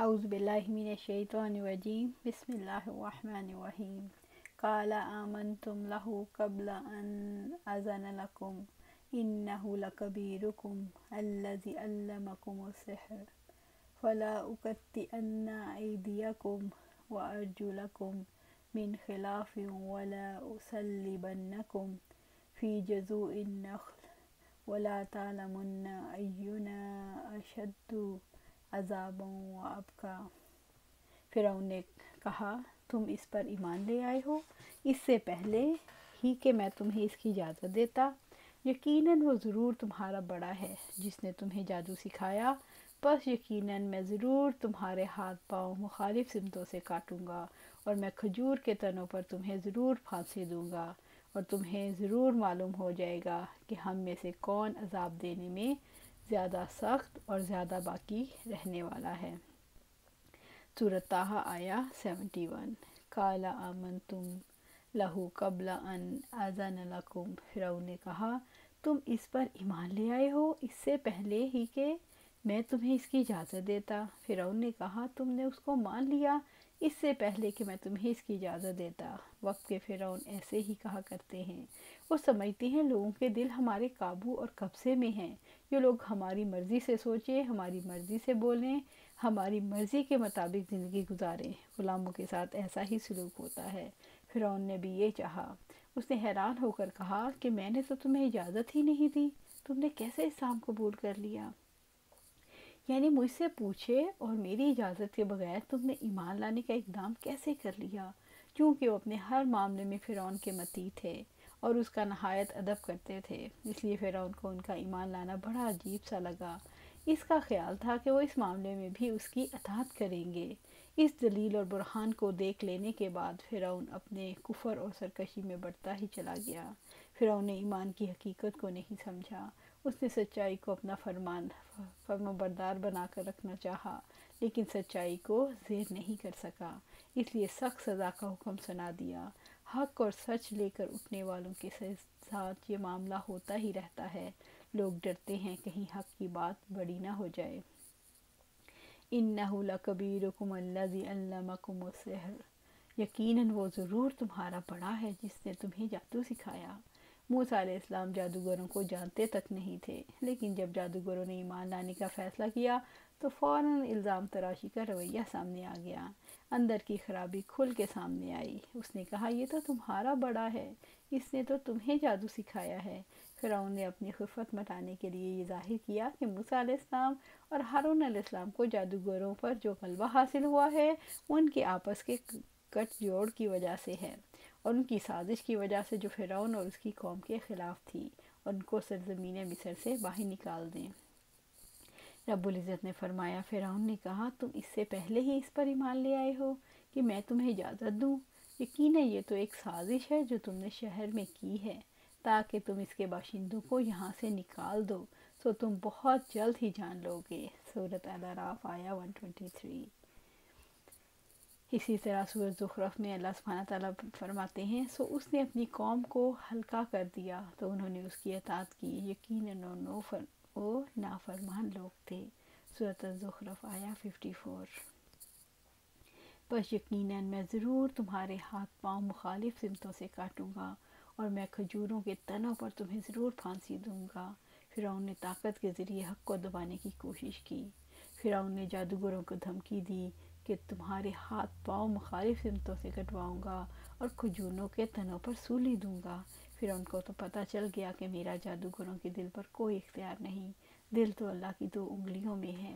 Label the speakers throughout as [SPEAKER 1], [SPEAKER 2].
[SPEAKER 1] اعوذ باللہ من الشیطان الرجیم بسم اللہ الرحمن الرحیم قال آمنتم له قبل ان اذن لكم انه لكبيركم الذي علمكم السحر فلا اقطعن ايديكم وارجلكم من خلاف ولا اصلبنكم في جذوع النخل ولا تعلمن اينا اشد عذابا وابقا۔ فرعون نے کہا تم اس پر ایمان لے آئے ہو اس سے پہلے ہی کہ میں تمہیں اس کی اجازت دیتا، یقیناً وہ ضرور تمہارا بڑا ہے جس نے تمہیں جادو سکھایا، بس یقیناً میں ضرور تمہارے ہاتھ پاؤں مخالف سمتوں سے کاٹوں گا اور میں کھجور کے تنوں پر تمہیں ضرور پھانسی دوں گا اور تمہیں ضرور معلوم ہو جائے گا کہ ہم میں سے کون عذاب دینے میں زیادہ سخت اور زیادہ باقی رہنے والا ہے۔ سورۃ طٰہٰ آیا 71۔ قال آمنتم لہ قبل ان اذن لکم، فرعون نے کہا تم اس پر ایمان لے آئے ہو اس سے پہلے ہی کہ میں تمہیں اس کی اجازت دیتا۔ فرعون نے کہا تم نے اس کو مان لیا اس سے پہلے کہ میں تمہیں اس کی اجازت دیتا۔ وقت کے فرعون ایسے ہی کہا کرتے ہیں، وہ سمجھتے ہیں لوگوں کے دل ہمارے قابو اور قبضے میں ہیں، یہ لوگ ہماری مرضی سے سوچیں، ہماری مرضی سے بولیں، ہماری مرضی کے مطابق زندگی گزاریں۔ غلاموں کے ساتھ ایسا ہی سلوک ہوتا ہے۔ فرعون نے بھی یہ چاہا۔ اس نے حیران ہو کر کہا کہ میں نے تو تمہیں اجازت ہی نہیں دی، تم نے کیسے اسلام قبول کر لیا؟ یعنی مجھ سے پوچھے اور میری اجازت کے بغیر تم نے ایمان لانے کا اقدام کیسے کر لیا؟ کیونکہ وہ اپنے ہر معاملے میں فرعون کے مطیع تھے اور اس کا نہایت ادب کرتے تھے، اس لیے فرعون کو ان کا ایمان لانا بڑا عجیب سا لگا۔ اس کا خیال تھا کہ وہ اس معاملے میں بھی اس کی اطاعت کریں گے۔ اس دلیل اور برہان کو دیکھ لینے کے بعد فرعون اپنے کفر اور سرکشی میں بڑھتا ہی چلا گیا۔ فرعون نے ایمان کی حقیقت کو نہیں سمجھا، اس نے سچائی کو اپنا فرمانبردار بنا کر رکھنا چاہا لیکن سچائی کو زیر نہیں کر سکا، اس لیے سخت سزا کا حکم سنا دیا۔ حق اور سچ لے کر اٹھنے والوں کے ساتھ یہ معاملہ ہوتا ہی رہتا ہے، لوگ ڈرتے ہیں کہیں حق کی بات بڑی نہ ہو جائے۔ اِنَّهُ لَكَبِيرُكُمُ الَّذِي عَلَّمَكُمُ السِّحْرَ، یقیناً وہ ضرور تمہارا بڑا ہے جس نے تمہیں جادو سکھایا۔ موسیٰ علیہ السلام جادوگروں کو جانتے تک نہیں تھے، لیکن جب جادوگروں نے ایمان لانے کا فیصلہ کیا تو فوراً الزام تراشی کا رویہ سامنے آ گیا۔ اندر کی خرابی کھل کے سامنے آئی۔ اس نے کہا یہ تو تمہارا بڑا ہے، اس نے تو تمہیں جادو سکھایا ہے۔ فرعون نے اپنی خفت مٹانے کے لیے یہ ظاہر کیا کہ موسیٰ علیہ السلام اور ہارون علیہ السلام کو جادوگروں پر جو غلبہ حاصل ہوا ہے ان کے آپس کے گٹھ جوڑ کی وجہ سے ہے اور ان کی سازش کی وجہ سے جو فرعون اور اس کی قوم کے خلاف تھی، اور ان کو سرزمین مصر سے باہر نکال دیں۔ رب العزت نے فرمایا فرعون نے کہا تم اس سے پہلے ہی اس پر ایمان لے آئے ہو کہ میں تمہیں اجازت دوں، یقیناً یہ تو ایک سازش ہے جو تم نے شہر میں کی ہے تاکہ تم اس کے باشندوں کو یہاں سے نکال دو، سو تم بہت جلد ہی جان لو گے۔ سورۃ الاعراف آیا 123۔ اسی طرح سورۃ زخرف میں اللہ سبحانہ تعالیٰ فرماتے ہیں سو اس نے اپنی قوم کو ہلکا کر دیا تو انہوں نے اس کی اطاعت کی، یقیناً وہ نافرمان لوگ تھے۔ سورۃ الزخرف آیا 54۔ بس یقیناً میں ضرور تمہارے ہاتھ پاؤں مخالف سمتوں سے کاٹوں گا اور میں کھجوروں کے تنوں پر تمہیں ضرور پھانسی دوں گا۔ فرعون نے طاقت کے ذریعے حق کو دبانے کی کوشش کی۔ فرعون نے جادوگروں کو دھمکی دی کہ تمہارے ہاتھ پاؤں مخالف سمتوں سے کٹواؤں گا اور کھجوروں کے تنوں پر سولی دوں گا۔ فرعون کو تو پتہ چل گیا کہ میرا جادوگروں کے دل پر کوئی اختیار نہیں، دل تو اللہ کی 2 انگلیوں میں ہے،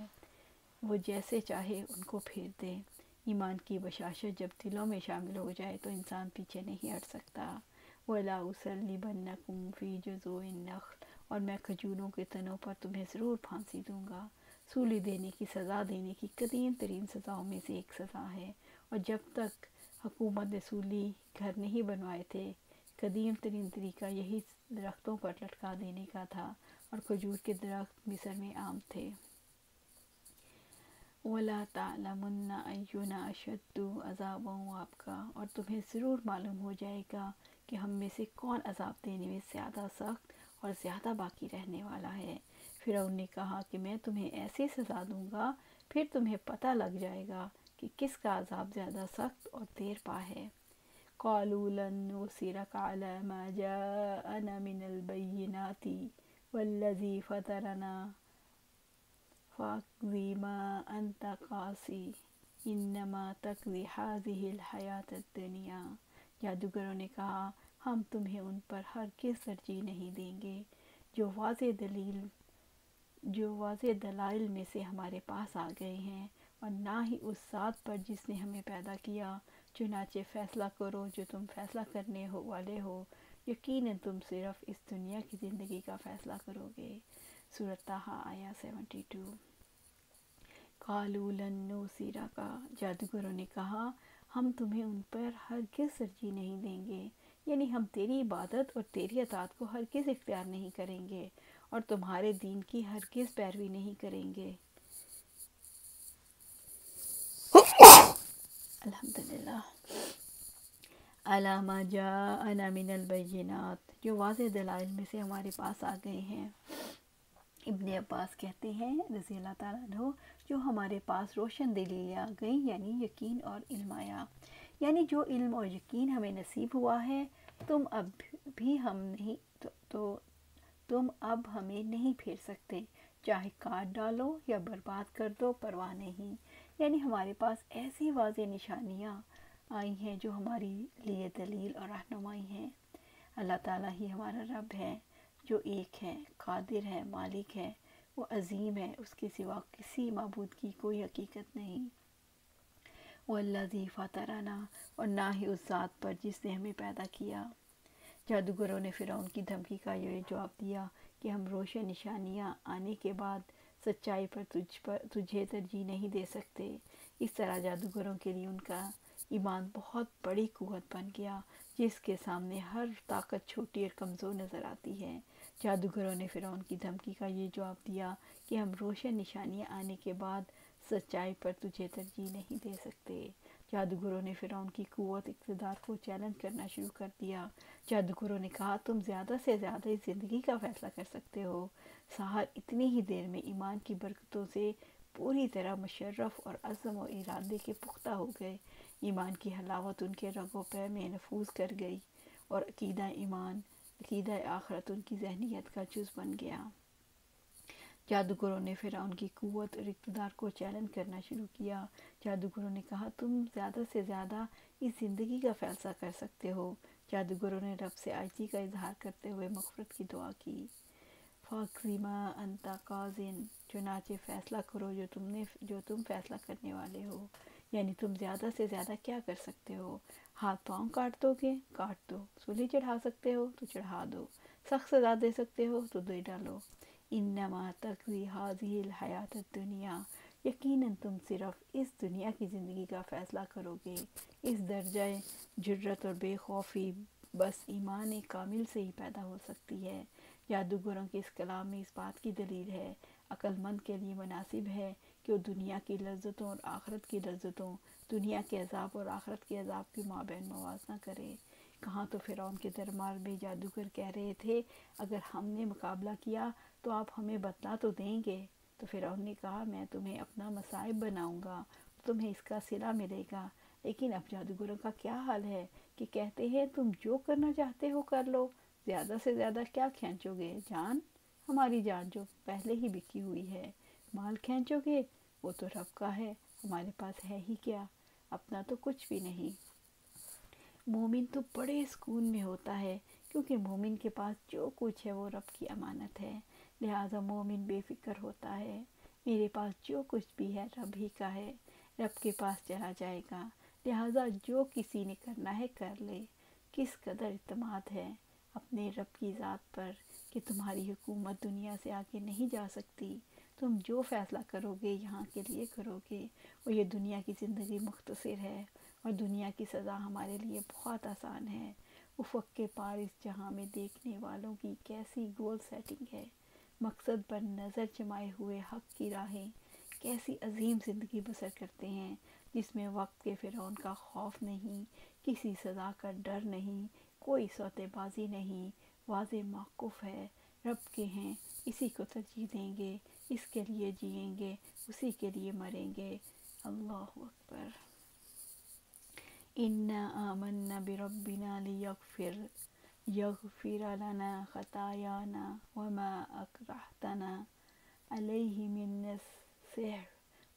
[SPEAKER 1] وہ جیسے چاہے ان کو پھیر دے۔ ایمان کی بشاشت جب دلوں میں شامل ہو جائے تو انسان پیچھے نہیں ہٹ سکتا۔ وَلَا أُصَلِّبَنَّكُمْ فِي جُذُوعِ النَّخْلِ، اور میں کھجوروں کے تنوں پر تمہیں ضرور پھانسی دوں گا۔ سولی دینے کی سزا دینے کی قدیم ترین سزاؤں میں سے ایک سزا ہے، اور جب تک حکومت نے سولی گھر نہیں بنوائے تھے قدیم ترین طریقہ یہی درختوں پر لٹکا دینے کا تھا، اور کھجور کے درخت مصر میں عام تھے۔ وَلَا تَعْلَمُنَّ أَيُّنَا أَشَدُّ عَذَابًا وَأَبْقَىٰ، اور تمہیں ضرور معلوم ہو جائے گا کہ ہم میں سے کون عذاب دینے میں زیادہ سخت اور زیادہ باقی رہنے والا ہے۔ فرعون نے کہا کہ میں تمہیں ایسی سزا دوں گا پھر تمہیں پتہ لگ جائے گا کہ کس کا عذاب زیادہ سخت اور دیر پا ہے۔ قالوا لن نؤثرك على ما جاءنا من البينات والذي فطرنا فاقض ما انت قاض انما تقضي هذه الحیاة الدنیا۔ جادوگروں نے کہا ہم تمہیں ان پر ہرگز ترجیح نہیں دیں گے جو واضح دلائل میں سے ہمارے پاس آ گئے ہیں، اور نہ ہی اس ذات پر جس نے ہمیں پیدا کیا۔ چنانچہ فیصلہ کرو جو تم فیصلہ کرنے والے ہو، یقیناً تم صرف اس دنیا کی زندگی کا فیصلہ کرو گے۔ سورۃ طٰہٰ آیہ 72۔ قالوا لن نؤثرک، جادوگروں نے کہا ہم تمہیں ان پر ہرگز ترجیح نہیں دیں گے، یعنی ہم تیری عبادت اور تیری اطاعت کو ہرگز اختیار نہیں کریں گے اور تمہارے دین کی ہرگز پیروی نہیں کریں گے۔ الحمدللہ۔ علی ما جاءنا من البینات، جو واضح دلائل میں سے ہمارے پاس آ گئے ہیں۔ ابن عباس کہتے ہیں رضی اللہ تعالیٰ عنہ، جو ہمارے پاس روشن دلیلیں آ گئیں یعنی یقین اور علم آیا، یعنی جو علم اور یقین ہمیں نصیب ہوا ہے تم اب ہمیں نہیں پھیر سکتے، چاہے کاٹ ڈالو یا برباد کر دو، پرواہ نہیں۔ یعنی ہمارے پاس ایسی واضح نشانیاں آئی ہیں جو ہماری لیے دلیل اور رہنمائی ہیں۔ اللہ تعالیٰ ہی ہمارا رب ہے جو ایک ہے، قادر ہے، مالک ہے، وہ عظیم ہے، اس کے سوا کسی معبود کی کوئی حقیقت نہیں۔ والذی فطرنا، اور نہ ہی اس ذات پر جس نے ہمیں پیدا کیا۔ جادوگروں نے فرعون کی دھمکی کا یہ جواب دیا کہ ہم روشن نشانیاں آنے کے بعد سچائی پر تجھے ترجیح نہیں دے سکتے۔ اس طرح جادوگروں کے لیے ان کا ایمان بہت بڑی قوت بن گیا جس کے سامنے ہر طاقت چھوٹی اور کمزور نظر آتی ہے۔ جادوگروں نے فرعون کی دھمکی کا یہ جواب دیا کہ ہم روشن نشانیاں آنے کے بعد سچائی پر تجھے ترجیح نہیں دے سکتے۔ جادوگروں نے فرعون کی قوت اقتدار کو چیلنج کرنا شروع کر دیا۔ جادوگروں نے کہا تم زیادہ سے زیادہ اس زندگی کا فیصلہ کر سکتے ہو۔ سحر اتنی ہی دیر میں ایمان کی برکتوں سے پوری طرح مشرف اور عزم و ارادے کے پختہ ہو گئے۔ ایمان کی حلاوت ان کے رگ و پے میں نفوذ کر گئی اور عقیدہ ایمان، عقیدہ آخرت ان کی ذہنیت کا جز بن گیا۔ جادوگروں نے فرعون کی قوت اور اقتدار کو چیلنج کرنا شروع کیا۔ جادوگروں نے کہا تم زیادہ سے زیادہ اس زندگی کا فیصلہ کر سکتے ہو۔ جادوگروں نے رب سے عاجزی کا اظہار کرتے ہوئے مغفرت کی دعا کی۔ فاقض ما انت قاض، چنانچہ فیصلہ کرو جو تم فیصلہ کرنے والے ہو، یعنی تم زیادہ سے زیادہ کیا کر سکتے ہو۔ ہاتھ پاؤں کاٹ دو گے، کاٹ دو، سولی چڑھا سکتے ہو تو چڑھا دو، سخت سزا دے سکتے ہو تو دے ڈالو۔ انما تقضی هذه الحیاۃ الدنیا، یقیناً تم صرف اس دنیا کی زندگی کا فیصلہ کرو گے۔ اس درجہ جرأت اور بے خوفی بس ایمان کامل سے ہی پیدا ہو سکتی ہے۔ جادوگروں کے اس کلام میں اس بات کی دلیل ہے، عقل مند کے لیے مناسب ہے کہ وہ دنیا کی لذتوں اور آخرت کی لذتوں، دنیا کے عذاب اور آخرت کے عذاب کے مابین موازنہ کرے۔ کہاں تو فرعون کے دربار میں جادوگر کہہ رہے تھے اگر ہم نے مقابلہ کیا تو آپ ہمیں بتلا تو دیں گے، تو فرعون نے کہا میں تمہیں اپنا مصائب بناؤں گا، تمہیں اس کا صلہ ملے گا۔ لیکن اب جادوگروں کا کیا حال ہے کہ کہتے ہیں تم جو کرنا چاہتے ہو کر لو، زیادہ سے زیادہ کیا کھینچو گے؟ جان، ہماری جان جو پہلے ہی بکی ہوئی ہے۔ مال کھینچو گے، وہ تو رب کا ہے، ہمارے پاس ہے ہی کیا، اپنا تو کچھ بھی نہیں۔ مومن تو بڑے سکون میں ہوتا ہے کیونکہ مومن کے پاس جو کچھ ہے وہ رب کی امانت ہے، لہٰذا مومن بے فکر ہوتا ہے۔ میرے پاس جو کچھ بھی ہے رب ہی کا ہے، رب کے پاس چلا جائے گا، لہٰذا جو کسی نے کرنا ہے کر لے۔ کس قدر اعتماد ہے اپنے رب کی ذات پر کہ تمہاری حکومت دنیا سے آگے نہیں جا سکتی۔ تم جو فیصلہ کرو گے یہاں کے لیے کرو گے، اور یہ دنیا کی زندگی مختصر ہے اور دنیا کی سزا ہمارے لیے بہت آسان ہے۔ افق کے پار اس جہاں میں دیکھنے والوں کی کیسی گول سیٹنگ ہے، مقصد پر نظر جمائے ہوئے حق کی راہیں، کیسی عظیم زندگی بسر کرتے ہیں جس میں وقت کے فرعون کا خوف نہیں، کسی سزا کا ڈر نہیں، کوئی سوتے بازی نہیں، واضح موقف ہے، رب کے ہیں، اسی کو ترجیح دیں گے، اس کے لیے جئیں گے، اسی کے لیے مریں گے۔ اللہ اکبر۔ انا آمنا بربنا یغفر لنا خطایانا وما اکرہتنا علیہ من السحر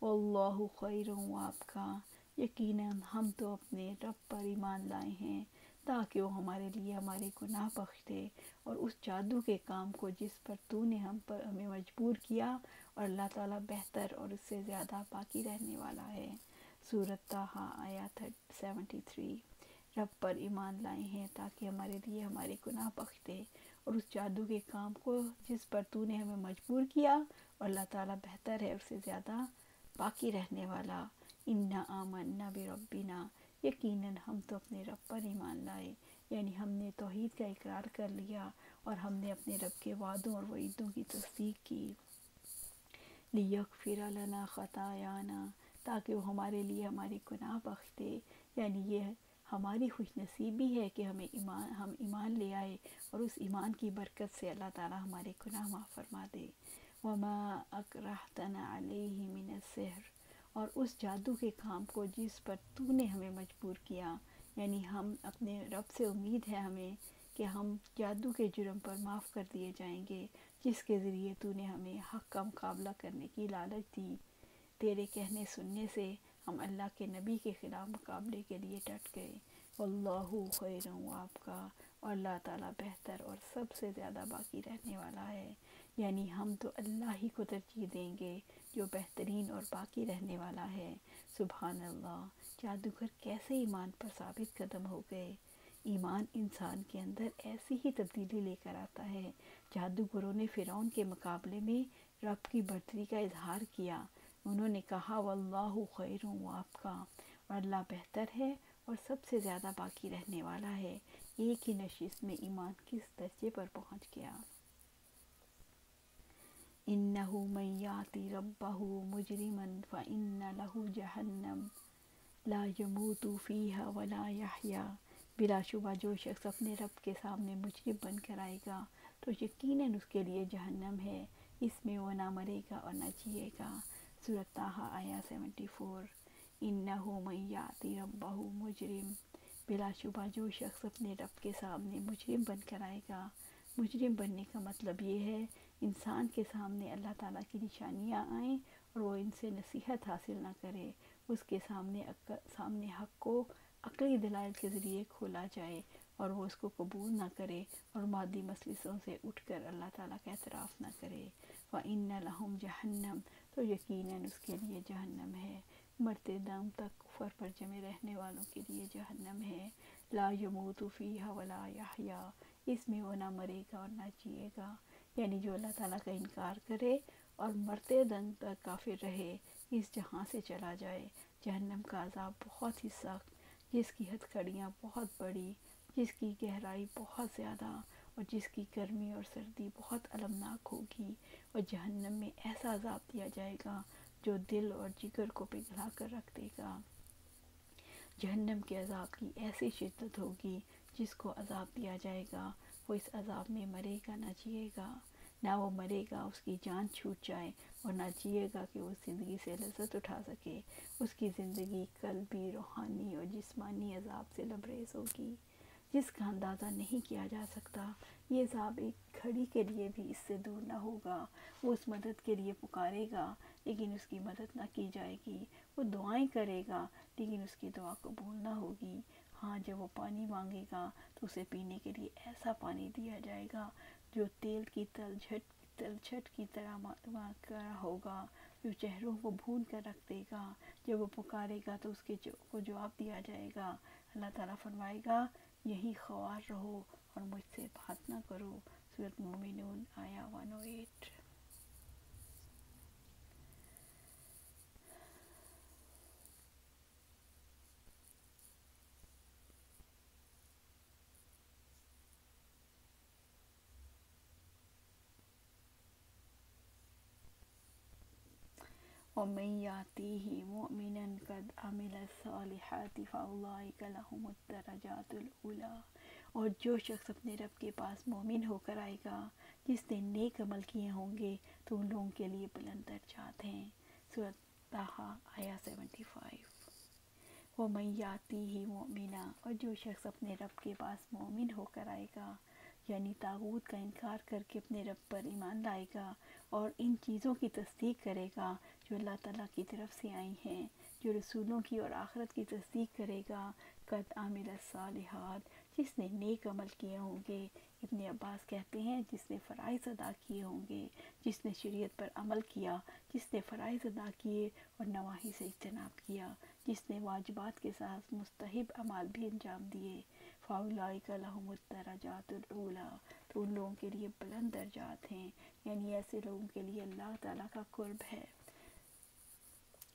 [SPEAKER 1] واللہ خیر وابقی۔ یقیناً ہم تو اپنے رب پر ایمان لائے ہیں تاکہ وہ ہمارے لیے ہمارے گناہ بخش دے، اور اس جادو کے کام کو جس پر تو نے ہمیں مجبور کیا، اور اللہ تعالیٰ بہتر اور اس سے زیادہ باقی رہنے والا ہے۔ سورۃ طٰہٰ آیت 73۔ رب پر ایمان لائے ہیں تاکہ ہمارے لیے ہمارے گناہ بخش دے، اور اس جادو کے کام کو جس پر تو نے ہمیں مجبور کیا، اور اللہ تعالیٰ بہتر ہے اس سے زیادہ باقی رہنے والا۔ انا آمنا بربنا، یقیناً ہم تو اپنے رب پر ایمان لائے، یعنی ہم نے توحید کا اقرار کر لیا اور ہم نے اپنے رب کے وعدوں اور وعیدوں کی تصدیق کی۔ لیغفر لنا خطایانا، تاکہ وہ ہمارے لیے ہمارے گناہ بخش دے، یعنی یہ ہماری خوش نصیبی ہے کہ ہم ایمان لے آئے، اور اس ایمان کی برکت سے اللہ تعالیٰ ہمارے گناہ معاف فرما دے۔ وما اکرہتنا علیہ من السحر، اور اس جادو کے کام کو جس پر تو نے ہمیں مجبور کیا، یعنی ہم اپنے رب سے امید ہے ہمیں کہ ہم جادو کے جرم پر معاف کر دیے جائیں گے، جس کے ذریعے تو نے ہمیں حق کا مقابلہ کرنے کی لالچ دی۔ تیرے کہنے سننے سے ہم اللہ کے نبی کے خلاف مقابلے کے لیے ڈٹ گئے۔ واللہ خیر وابقی، اور اللہ تعالیٰ بہتر اور سب سے زیادہ باقی رہنے والا ہے، یعنی ہم تو اللہ ہی کو ترجیح دیں گے جو بہترین اور باقی رہنے والا ہے۔ سبحان اللہ، جادوگر کیسے ایمان پر ثابت قدم ہو گئے۔ ایمان انسان کے اندر ایسی ہی تبدیلی لے کر آتا ہے۔ جادوگروں نے فرعون کے مقابلے میں رب کی برتری کا اظہار کیا، انہوں نے کہا واللہ خیر وابقی، اور اللہ بہتر ہے اور سب سے زیادہ باقی رہنے والا ہے۔ ایک ہی نشست میں ایمان کس درجے پر پہنچ گیا۔ انہ من یأت ربہ مجرما فإن لہ جہنم لا یموت فیہا ولا یحیا۔ بلا شبہ جو شخص اپنے رب کے سامنے مجرم بن کر آئے گا تو یقیناً اس کے لیے جہنم ہے، اس میں وہ نہ مرے گا اور نہ جیے گا۔ سورۃ طٰہٰ آیت 74۔ انہ من یأت ربہ مجرم، بلا شبہ جو شخص اپنے رب کے سامنے مجرم بن کر آئے گا۔ مجرم بننے کا مطلب یہ ہے انسان کے سامنے اللہ تعالیٰ کی نشانیاں آئیں اور وہ ان سے نصیحت حاصل نہ کرے، اس کے سامنے حق کو عقلی دلائل کے ذریعے کھولا جائے اور وہ اس کو قبول نہ کرے، اور مادی مجلسوں سے اٹھ کر اللہ تعالیٰ کا اعتراف نہ کرے۔ وَإِنَّ لَهُمْ جَهَنَّمَ، تو یقیناً اس کے لیے جہنم ہے، مرتے دم تک کفر پر جمے رہنے والوں کے لیے جہنم ہے۔ لا یموت فیہا ولا یحیا، اس میں وہ نہ مرے گا اور نہ جیے گا، یعنی جو اللہ تعالیٰ کا انکار کرے اور مرتے دم تک کافر رہے، اس جہاں سے چلا جائے۔ جہنم کا عذاب بہت ہی سخت، جس کی ہتھ کڑیاں بہت بڑی، جس کی گہرائی بہت زیادہ، اور جس کی گرمی اور سردی بہت المناک ہوگی، اور جہنم میں ایسا عذاب دیا جائے گا جو دل اور جگر کو پگھلا کر رکھ دے گا۔ جہنم کے عذاب کی ایسی شدت ہوگی، جس کو عذاب دیا جائے گا وہ اس عذاب میں مرے گا نہ جیے گا، نہ وہ مرے گا اس کی جان چھوٹ جائے، اور نہ جیے گا کہ وہ زندگی سے لذت اٹھا سکے۔ اس کی زندگی قلبی، روحانی اور جسمانی عذاب سے لبریز ہوگی، جس کا اندازہ نہیں کیا جا سکتا۔ یہ عذاب ایک گھڑی کے لیے بھی اس سے دور نہ ہوگا۔ وہ اس مدد کے لیے پکارے گا لیکن اس کی مدد نہ کی جائے گی، وہ دعائیں کرے گا لیکن اس کی دعا قبول نہ ہوگی۔ ہاں، جب وہ پانی مانگے گا تو اسے پینے کے لیے ایسا پانی دیا جائے گا جو تیل کی تلچھٹ کی طرح مہکا ہوگا، جو چہروں کو بھون کر رکھ دے گا۔ جب وہ پکارے گا تو اس کو جواب دیا جائے گا۔ اللہ تعالیٰ فرمائے گا یہیں خوار رہو اور مجھ سے بات نہ کرو۔ سورۃ مومنون آیت 108۔ وَمَن يَأْتِهِ مُؤْمِنًا قَدْ عَمِلَ الصَّالِحَاتِ فَأُولَٰئِكَ لَهُمُ الدَّرَجَاتُ الْعُلَىٰ، اور جو شخص اپنے رب کے پاس مومن ہو کر آئے گا، جس نے نیک عمل کیے ہوں گے، تو ان لوگوں کے لیے بلند درجات ہیں۔ سورۃ طٰہٰ آیا 75۔ وَمَن یَأْتِهِ مُؤْمِنًا، اور جو شخص اپنے رب کے پاس مومن ہو کر آئے گا، یعنی طاغوت کا انکار کر کے اپنے رب پر ایمان لائے گا اور ان چیزوں کی تصدیق کرے گا جو اللہ تعالیٰ کی طرف سے آئی ہیں، جو رسولوں کی اور آخرت کی تصدیق کرے گا، قد عمل الصالحات، جس نے نیک عمل کیے ہوں گے۔ ابن عباس کہتے ہیں جس نے فرائض ادا کیے ہوں گے، جس نے شریعت پر عمل کیا، جس نے فرائض ادا کیے اور نواہی سے اجتناب کیا، جس نے واجبات کے ساتھ مستحب اعمال بھی انجام دیے، فَأُولَئِكَ لَهُمُ الدَّرَجَاتُ الْعُولیٰ، تو ان لوگوں کے لیے بلند درجات ہیں، یعنی ایسے لوگوں کے لیے اللہ تعالیٰ کا قرب ہے۔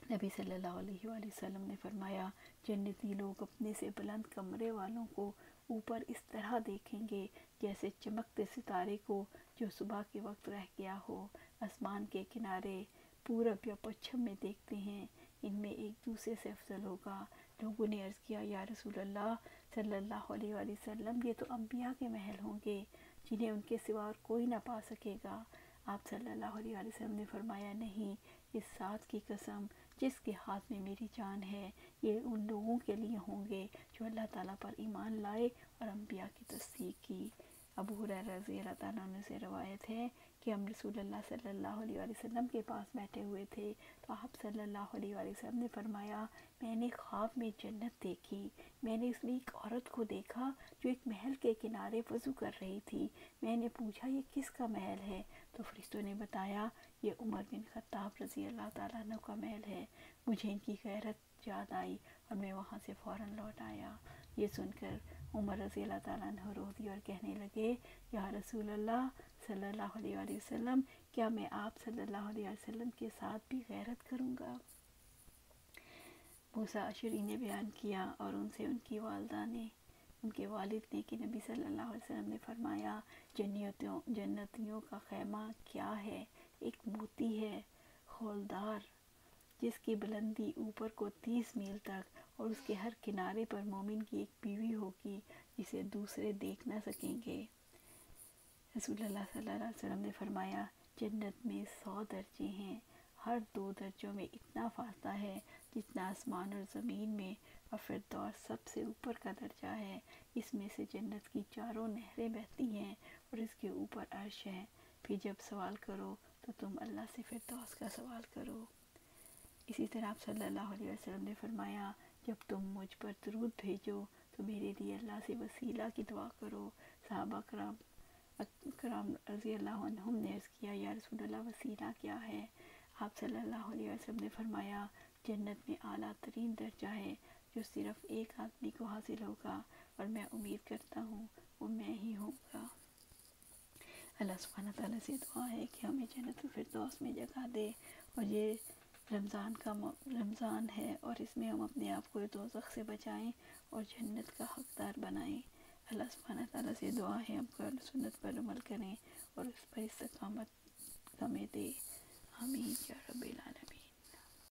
[SPEAKER 1] نبی صلی اللہ علیہ وآلہ وسلم نے فرمایا، جنتی لوگ اپنے سے بلند کمرے والوں کو اوپر اس طرح دیکھیں گے جیسے چمکتے ستارے کو جو صبح کے وقت رہ گیا ہو، آسمان کے کنارے پورب یا پچھم میں دیکھتے ہیں، ان میں ایک دوسرے سے افضل ہوگا۔ لوگوں نے عرض کیا، یا رسول اللہ صلی اللہ علیہ وآلہ وسلم، یہ تو انبیاء کے محل ہوں گے جنہیں ان کے سوا اور کوئی نہ پا سکے گا۔ آپ صلی اللہ علیہ وآلہ وسلم نے فرمایا، نہیں، اس ذات کی قسم جس کے ہاتھ میں میری جان ہے، یہ ان لوگوں کے لیے ہوں گے جو اللہ تعالیٰ پر ایمان لائے اور انبیاء کی تصدیق کی۔ ابو ہریرہ رضی اللہ تعالیٰ عنہ سے روایت ہے کہ ہم رسول اللہ صلی اللہ علیہ وآلہ وسلم کے پاس بیٹھے ہوئے تھے تو آپ صلی اللہ علیہ وآلہ وسلم نے فرمایا، میں نے خواب میں جنت دیکھی، میں نے اس میں ایک عورت کو دیکھا جو ایک محل کے کنارے وضو کر رہی تھی۔ میں نے پوچھا، یہ کس کا محل ہے؟ تو فرشتوں نے بتایا، یہ عمر بن خطاب رضی اللہ تعالیٰ عنہ کا محل ہے۔ مجھے ان کی غیرت یاد آئی اور میں وہاں سے فوراً لوٹ آیا۔ یہ سن کر عمر رضی اللہ تعالیٰ عنہ رو دیے اور کہنے لگے، یا رسول اللہ صلی اللہ علیہ وآلہ وسلم، کیا میں آپ صلی اللہ علیہ وسلم کے ساتھ بھی غیرت کروں گا؟ موسیٰ اشعری نے بیان کیا اور ان سے ان کی والدہ نے، ان کے والد نے، کہ نبی صلی اللہ علیہ وسلم نے فرمایا، جنتیوں کا خیمہ کیا ہے؟ ایک موتی ہے خولدار جس کی بلندی اوپر کو 30 میل تک، اور اس کے ہر کنارے پر مومن کی ایک بیوی ہوگی جسے دوسرے دیکھ نہ سکیں گے۔ رسول اللہ صلی اللہ علیہ وسلم نے فرمایا، جنت میں 100 درجے ہیں، ہر 2 درجوں میں اتنا فاصلہ ہے جتنا آسمان اور زمین میں، اور فردوس سب سے اوپر کا درجہ ہے، اس میں سے جنت کی 4 نہریں بہتی ہیں اور اس کے اوپر عرش ہے۔ پھر جب سوال کرو تو تم اللہ سے فردوس کا سوال کرو۔ اسی طرح آپ صلی اللہ علیہ وسلم نے فرمایا، جب تم مجھ پر درود بھیجو تو میرے لیے اللہ سے وسیلہ کی دعا کرو۔ صحابہ کرام رضی اللہ عنہم نے عرض کیا، یا رسول اللہ وسیلہ کیا ہے؟ آپ صلی اللہ علیہ وسلم نے فرمایا، جنت میں اعلیٰ ترین درجہ ہے جو صرف ایک آدمی کو حاصل ہوگا، اور میں امید کرتا ہوں وہ میں ہی ہوں گا۔ اللہ سبحانہ تعالیٰ سے دعا ہے کہ ہمیں جنت الفردوس میں جگہ دے، اور یہ رمضان ہے اور اس میں ہم اپنے آپ کو دوزخ سے بچائیں اور جنت کا حقدار بنائیں۔ اللہ سبحانہ تعالیٰ سے دعا ہے ہم قرآن و سنت پر عمل کریں اور اس پر استقامت ہمیں دے۔ آمین یا رب العالمین۔